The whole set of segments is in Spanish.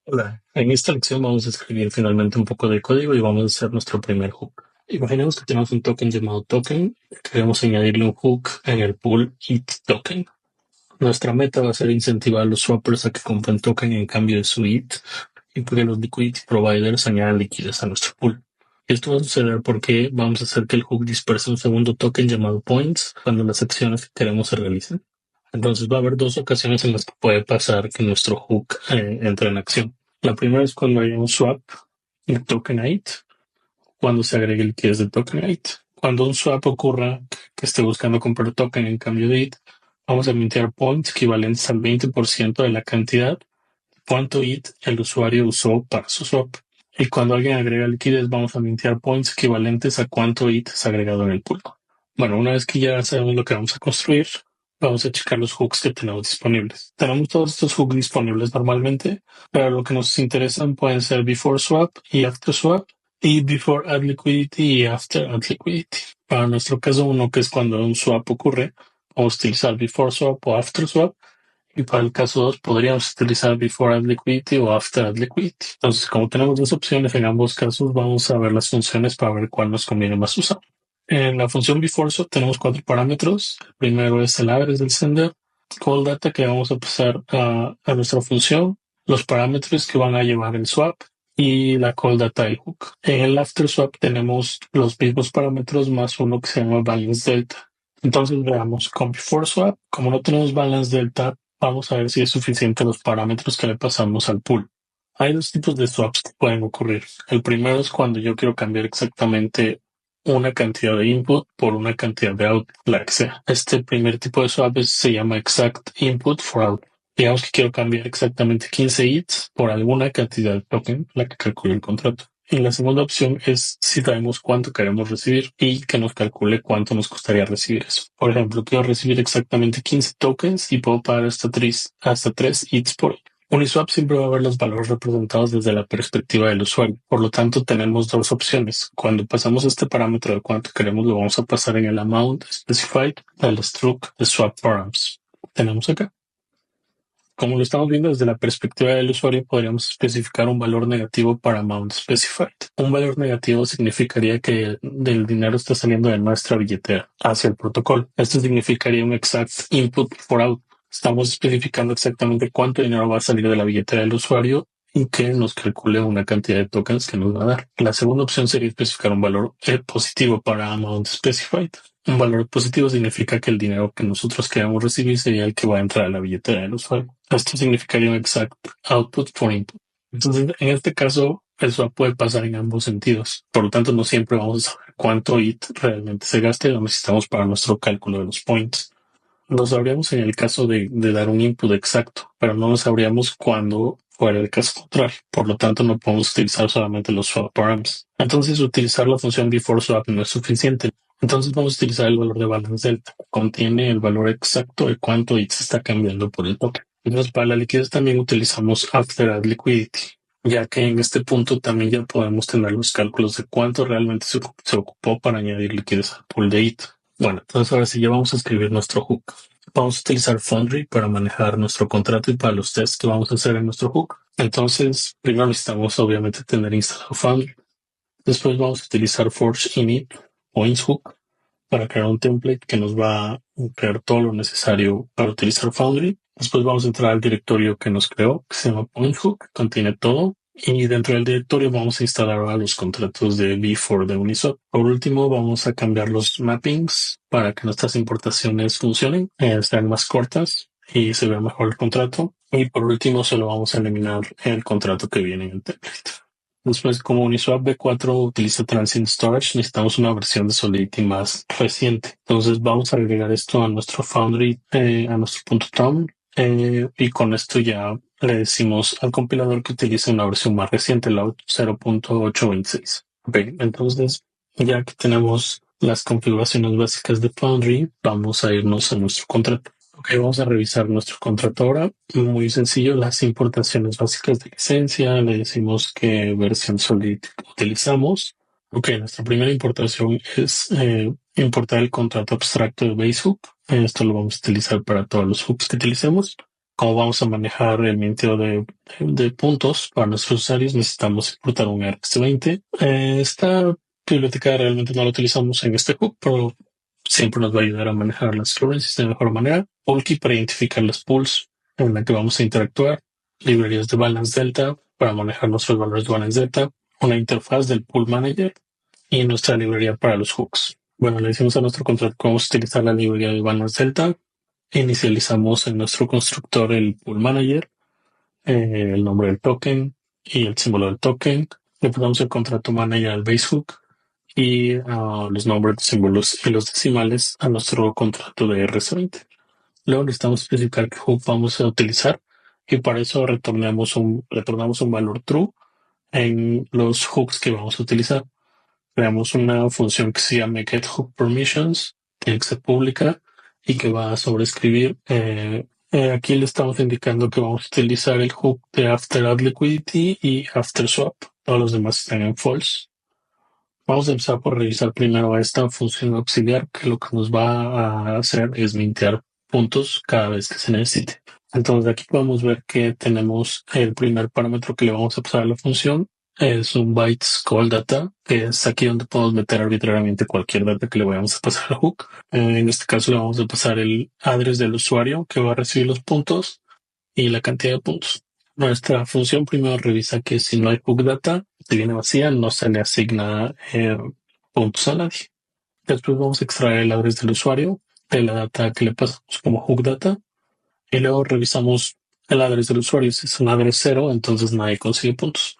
Hola, en esta lección vamos a escribir finalmente un poco de código y vamos a hacer nuestro primer hook. Imaginemos que tenemos un token llamado token, queremos añadirle un hook en el pool it token. Nuestra meta va a ser incentivar a los swappers a que compren token en cambio de su it y que los liquidity providers añadan liquidez a nuestro pool. Esto va a suceder porque vamos a hacer que el hook disperse un segundo token llamado points cuando las acciones que queremos se realicen. Entonces va a haber dos ocasiones en las que puede pasar que nuestro hook entre en acción. La primera es cuando hay un swap de tokenite, cuando se agregue liquidez de tokenite. Cuando un swap ocurra que esté buscando comprar token en cambio de it, vamos a mintear points equivalentes al 20% de la cantidad cuánto it el usuario usó para su swap. Y cuando alguien agrega liquidez, vamos a mintear points equivalentes a cuánto it es agregado en el pool. Bueno, una vez que ya sabemos lo que vamos a construir, vamos a checar los hooks que tenemos disponibles. Tenemos todos estos hooks disponibles normalmente, pero lo que nos interesan pueden ser before swap y after swap, y before add liquidity y after add liquidity. Para nuestro caso, uno que es cuando un swap ocurre, vamos a utilizar before swap o after swap, y para el caso 2 podríamos utilizar before add liquidity o after add liquidity. Entonces, como tenemos dos opciones en ambos casos, vamos a ver las funciones para ver cuál nos conviene más usar. En la función before swap tenemos cuatro parámetros. El primero es el address del sender, call data que vamos a pasar a nuestra función, los parámetros que van a llevar el swap y la call data del hook. En el after swap tenemos los mismos parámetros más uno que se llama balance delta. Entonces veamos con before swap, como no tenemos balance delta, vamos a ver si es suficiente los parámetros que le pasamos al pool. Hay dos tipos de swaps que pueden ocurrir. El primero es cuando yo quiero cambiar exactamente una cantidad de input por una cantidad de output, la que sea. Este primer tipo de swap se llama exact input for output. Digamos que quiero cambiar exactamente 15 its por alguna cantidad de token, la que calcule el contrato. Y la segunda opción es si sabemos cuánto queremos recibir y que nos calcule cuánto nos costaría recibir eso. Por ejemplo, quiero recibir exactamente 15 tokens y puedo pagar hasta 3 its por ello. Uniswap siempre va a ver los valores representados desde la perspectiva del usuario. Por lo tanto, tenemos dos opciones. Cuando pasamos este parámetro de cuánto queremos, lo vamos a pasar en el amount specified del struct de swap params. Tenemos acá. Como lo estamos viendo desde la perspectiva del usuario, podríamos especificar un valor negativo para amount specified. Un valor negativo significaría que el dinero está saliendo de nuestra billetera hacia el protocolo. Esto significaría un exact input for out. Estamos especificando exactamente cuánto dinero va a salir de la billetera del usuario y que nos calcule una cantidad de tokens que nos va a dar. La segunda opción sería especificar un valor positivo para amount specified. Un valor positivo significa que el dinero que nosotros queremos recibir sería el que va a entrar a la billetera del usuario. Esto significaría un exact output for input. Entonces, en este caso, el swap puede pasar en ambos sentidos. Por lo tanto, no siempre vamos a saber cuánto IT realmente se gasta y lo necesitamos para nuestro cálculo de los points. Lo sabríamos en el caso de dar un input exacto, pero no lo sabríamos cuando fuera el caso contrario. Por lo tanto, no podemos utilizar solamente los swap params. Entonces, utilizar la función before swap no es suficiente. Entonces, vamos a utilizar el valor de balance delta, que contiene el valor exacto de cuánto IT se está cambiando por el token. Entonces, para la liquidez también utilizamos after add liquidity, ya que en este punto también ya podemos tener los cálculos de cuánto realmente se ocupó para añadir liquidez al pool de IT. Bueno, entonces ahora sí ya vamos a escribir nuestro hook. Vamos a utilizar Foundry para manejar nuestro contrato y para los tests que vamos a hacer en nuestro hook. Entonces, primero necesitamos obviamente tener instalado Foundry. Después vamos a utilizar Forge init o inshook para crear un template que nos va a crear todo lo necesario para utilizar Foundry. Después vamos a entrar al directorio que nos creó, que se llama PointHook, que contiene todo. Y dentro del directorio vamos a instalar ahora los contratos de V4 de Uniswap. Por último, vamos a cambiar los mappings para que nuestras importaciones funcionen, sean más cortas y se vea mejor el contrato. Y por último, solo vamos a eliminar el contrato que viene en el template. Después, como Uniswap V4 utiliza Transient Storage, necesitamos una versión de Solidity más reciente. Entonces vamos a agregar esto a nuestro Foundry, a nuestro .tom, y con esto ya le decimos al compilador que utilice una versión más reciente, la 0.826. Ok, entonces ya que tenemos las configuraciones básicas de Foundry, vamos a irnos a nuestro contrato. Ok, vamos a revisar nuestro contrato ahora. Muy sencillo, las importaciones básicas de licencia. Le decimos qué versión Solid utilizamos. Ok, nuestra primera importación es importar el contrato abstracto de Basehook. Esto lo vamos a utilizar para todos los hooks que utilicemos. Cómo vamos a manejar el minteo de puntos para nuestros usuarios, necesitamos importar un RX20. Esta biblioteca realmente no la utilizamos en este hook, pero siempre nos va a ayudar a manejar las currencies de mejor manera. Polkey para identificar las pools en la que vamos a interactuar. Librerías de Balance Delta para manejar nuestros valores de Balance Delta. Una interfaz del Pool Manager y nuestra librería para los hooks. Bueno, le decimos a nuestro contrato que vamos a utilizar la librería de Balance Delta. Inicializamos en nuestro constructor el pool manager, el nombre del token y el símbolo del token. Le ponemos el contrato manager al base hook y los nombres, símbolos y los decimales a nuestro contrato de RC20. Luego necesitamos especificar qué hook vamos a utilizar y para eso retornamos un valor true en los hooks que vamos a utilizar. Creamos una función que se llama getHookPermissions, tiene que ser pública y que va a sobreescribir. Aquí le estamos indicando que vamos a utilizar el hook de AfterAddLiquidity y AfterSwap. Todos los demás están en false. Vamos a empezar por revisar primero esta función auxiliar, que lo que nos va a hacer es mintear puntos cada vez que se necesite. Entonces aquí podemos ver que tenemos el primer parámetro que le vamos a pasar a la función. Es un bytes call data, que es aquí donde podemos meter arbitrariamente cualquier data que le vayamos a pasar al hook. En este caso le vamos a pasar el address del usuario que va a recibir los puntos y la cantidad de puntos. Nuestra función primero revisa que si no hay hook data, si viene vacía, no se le asigna puntos a nadie. Después vamos a extraer el address del usuario de la data que le pasamos como hook data y luego revisamos el address del usuario. Si es un address cero, entonces nadie consigue puntos.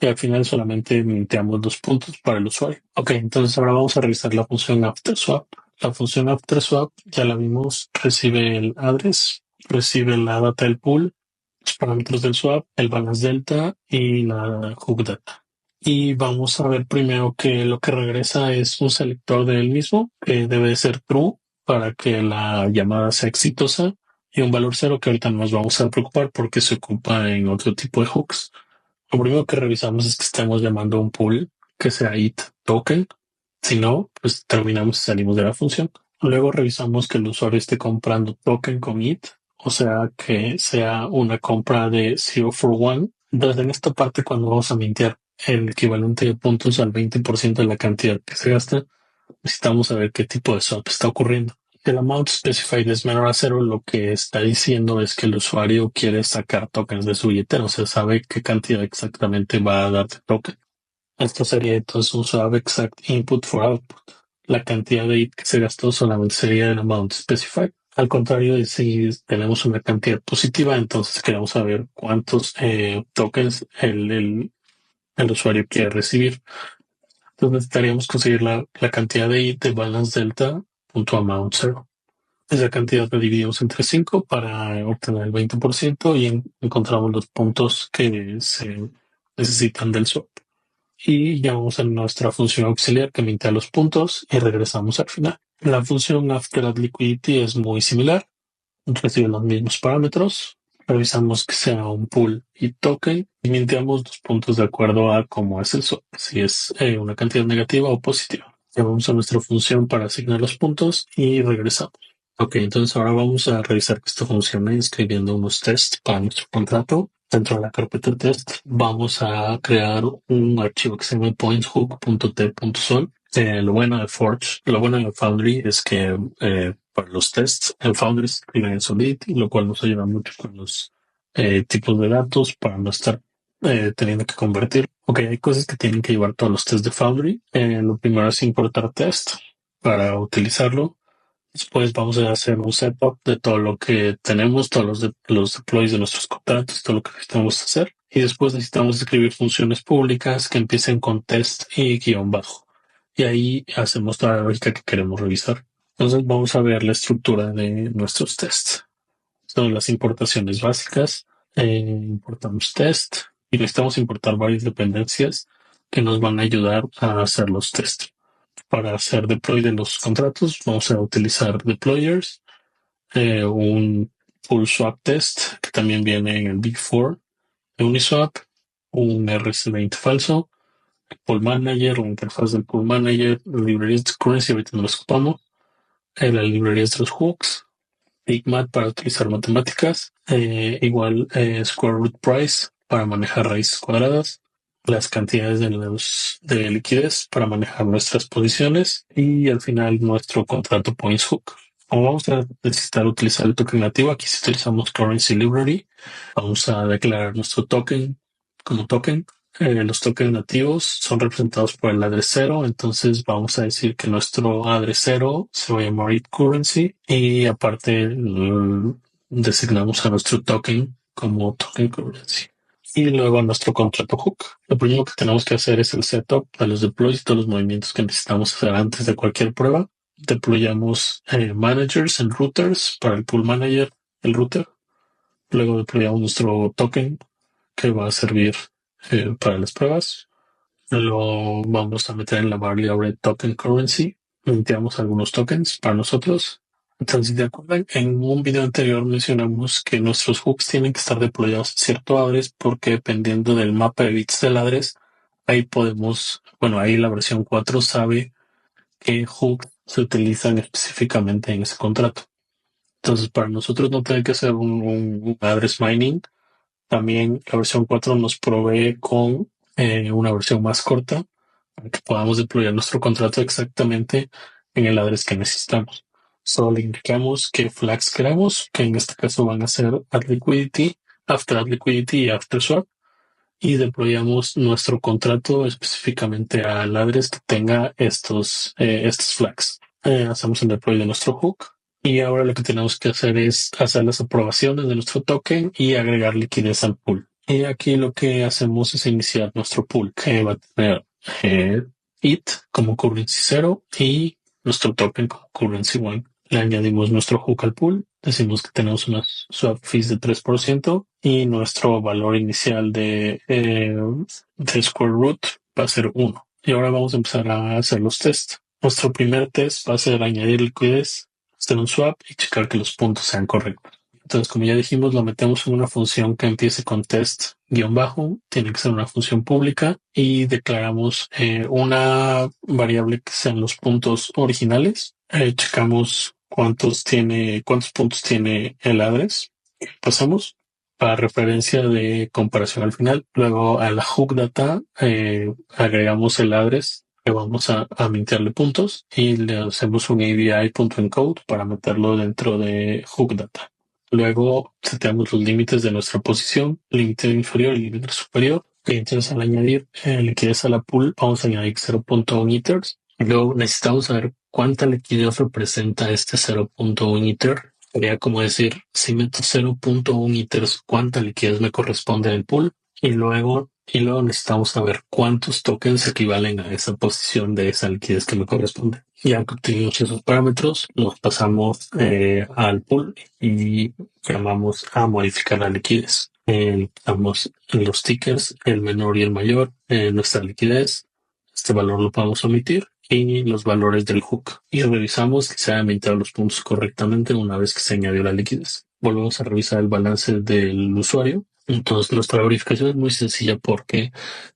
Y al final solamente minteamos 2 puntos para el usuario. Ok, entonces ahora vamos a revisar la función AfterSwap. La función AfterSwap ya la vimos, recibe el address, recibe la data del pool, los parámetros del swap, el balance delta y la hook data. Y vamos a ver primero que lo que regresa es un selector del mismo, que debe ser true para que la llamada sea exitosa, y un valor cero que ahorita no nos vamos a preocupar porque se ocupa en otro tipo de hooks. Lo primero que revisamos es que estemos llamando un pool que sea it token. Si no, pues terminamos y salimos de la función. Luego revisamos que el usuario esté comprando token con it, o sea, que sea una compra de 0 for 1. Entonces, en esta parte, cuando vamos a mintear el equivalente de puntos al 20% de la cantidad que se gasta, necesitamos saber qué tipo de swap está ocurriendo. El amount specified es menor a cero, lo que está diciendo es que el usuario quiere sacar tokens de su billetera, o sea, sabe qué cantidad exactamente va a dar de token. Esto sería entonces un swap exact input for output. La cantidad de IT que se gastó solamente sería el amount specified. Al contrario de si tenemos una cantidad positiva, entonces queremos saber cuántos tokens el usuario quiere recibir. Entonces necesitaríamos conseguir la cantidad de IT de balance delta punto amount zero. Esa cantidad la dividimos entre 5 para obtener el 20% y encontramos los puntos que se necesitan del swap. Y llamamos a nuestra función auxiliar que mintea los puntos y regresamos al final. La función AfterAddLiquidity es muy similar, recibe los mismos parámetros, revisamos que sea un pool y token y minteamos los puntos de acuerdo a cómo es el swap, si es una cantidad negativa o positiva. Llamamos a nuestra función para asignar los puntos y regresamos. Ok, entonces ahora vamos a revisar que esto funcione escribiendo unos tests para nuestro contrato. Dentro de la carpeta test vamos a crear un archivo que se llama pointshook.t.sol. Lo bueno de Foundry es que para los tests en Foundry se escriben en Solidity, lo cual nos ayuda mucho con los tipos de datos para no estar teniendo que convertir. Ok, hay cosas que tienen que llevar todos los tests de Foundry. Lo primero es importar test para utilizarlo. Después vamos a hacer un setup de todo lo que tenemos, todos los deploys de nuestros contratos, todo lo que necesitamos hacer. Y después necesitamos escribir funciones públicas que empiecen con test y guión bajo. Y ahí hacemos toda la lógica que queremos revisar. Entonces vamos a ver la estructura de nuestros tests. Son las importaciones básicas. Importamos test y necesitamos importar varias dependencias que nos van a ayudar a hacer los tests. Para hacer deploy de los contratos, vamos a utilizar deployers, un full swap test que también viene en el Big Four de Uniswap, un RC20 falso, pool manager, una interfaz del pool manager, librerías de currency, ahorita no las ocupamos, las librerías de los hooks Sigmat para utilizar matemáticas, igual square root price para manejar raíces cuadradas, las cantidades de liquidez para manejar nuestras posiciones y al final nuestro contrato points hook. Como vamos a necesitar utilizar el token nativo, aquí si utilizamos currency library, vamos a declarar nuestro token como token. Los tokens nativos son representados por el address 0, entonces vamos a decir que nuestro address 0 se va a llamar it currency y aparte designamos a nuestro token como token currency. Y luego nuestro contrato hook. Lo primero que tenemos que hacer es el setup de los deploys y todos los movimientos que necesitamos hacer antes de cualquier prueba. Deployamos managers en routers para el pool manager, el router. Luego deployamos nuestro token que va a servir para las pruebas. Lo vamos a meter en la variable token currency. Minteamos algunos tokens para nosotros. Entonces, si te acuerdan, en un video anterior mencionamos que nuestros hooks tienen que estar deployados en cierto address porque dependiendo del mapa de bits del address, ahí podemos, bueno, ahí la versión 4 sabe qué hooks se utilizan específicamente en ese contrato. Entonces, para nosotros no tener que hacer un address mining, también la versión 4 nos provee con una versión más corta para que podamos deployar nuestro contrato exactamente en el address que necesitamos. Solo le indicamos qué flags queremos, que en este caso van a ser add liquidity, after add liquidity y after swap, y deployamos nuestro contrato específicamente al address que tenga estos flags. Hacemos el deploy de nuestro hook y ahora lo que tenemos que hacer es hacer las aprobaciones de nuestro token y agregar liquidez al pool. Y aquí lo que hacemos es iniciar nuestro pool que va a tener eh, it como currency 0 y nuestro token como currency 1. Le añadimos nuestro hook al pool, decimos que tenemos unas swap fees de 3% y nuestro valor inicial de square root va a ser 1. Y ahora vamos a empezar a hacer los tests. Nuestro primer test va a ser añadir liquidez, hacer un swap y checar que los puntos sean correctos. Entonces, como ya dijimos, lo metemos en una función que empiece con test guión bajo, tiene que ser una función pública y declaramos una variable que sean los puntos originales. Checamos cuántos puntos tiene el address. Pasamos para referencia de comparación al final. Luego a la hook data agregamos el address que vamos a mintearle puntos y le hacemos un ABI.encode para meterlo dentro de hook data. Luego seteamos los límites de nuestra posición, límite inferior y límite superior. Y entonces al añadir liquidez a la pool, vamos a añadir 0.1 ethers. Luego necesitamos saber cuánta liquidez representa este 0.1 ether. Sería como decir, si meto 0.1 ethers, cuánta liquidez me corresponde en el pool. Y luego necesitamos saber cuántos tokens equivalen a esa posición de esa liquidez que me corresponde. Ya que obtuvimos esos parámetros, los pasamos al pool y llamamos a modificar la liquidez. Damos los tickers, el menor y el mayor, nuestra liquidez. Este valor lo podemos omitir y los valores del hook. Y revisamos que se hayan minteado los puntos correctamente una vez que se añadió la liquidez. Volvemos a revisar el balance del usuario. Entonces nuestra verificación es muy sencilla porque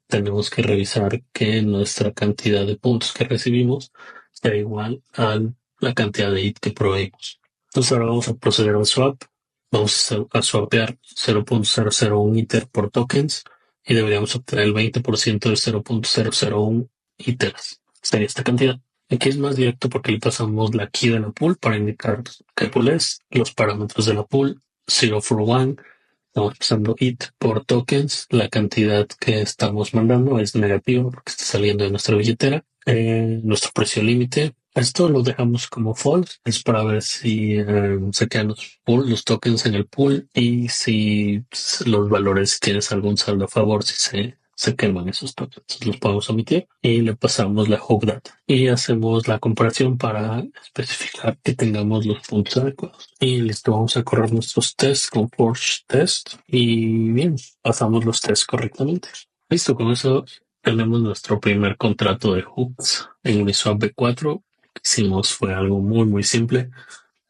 tenemos que revisar que nuestra cantidad de puntos que recibimos sea igual a la cantidad de IT que proveímos. Entonces ahora vamos a proceder al swap. Vamos a swapear 0.001 Ether por tokens y deberíamos obtener el 20% de 0.001 Ethers. Sería esta cantidad. Aquí es más directo porque le pasamos la key de la pool para indicar qué pool es, los parámetros de la pool, 0 for 1. Estamos pasando it por tokens. La cantidad que estamos mandando es negativa porque está saliendo de nuestra billetera. Nuestro precio límite. Esto lo dejamos como false. Es para ver si se quedan los tokens en el pool y si los valores, si tienes algún saldo a favor, si se queman esos tokens. Entonces los podemos omitir y le pasamos la hook data y hacemos la comparación para especificar que tengamos los puntos adecuados. Y listo, vamos a correr nuestros tests con Forge Test y bien, pasamos los tests correctamente. Listo, con eso tenemos nuestro primer contrato de hooks en Uniswap V4. Lo que hicimos fue algo muy, muy simple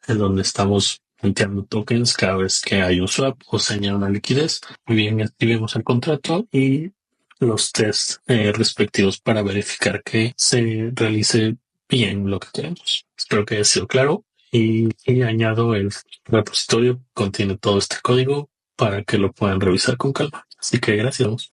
en donde estamos minteando tokens cada vez que hay un swap o se añade una liquidez. Muy bien, activemos el contrato y los tests respectivos para verificar que se realice bien lo que queremos. Espero que haya sido claro y añado el repositorio, contiene todo este código para que lo puedan revisar con calma. Así que gracias.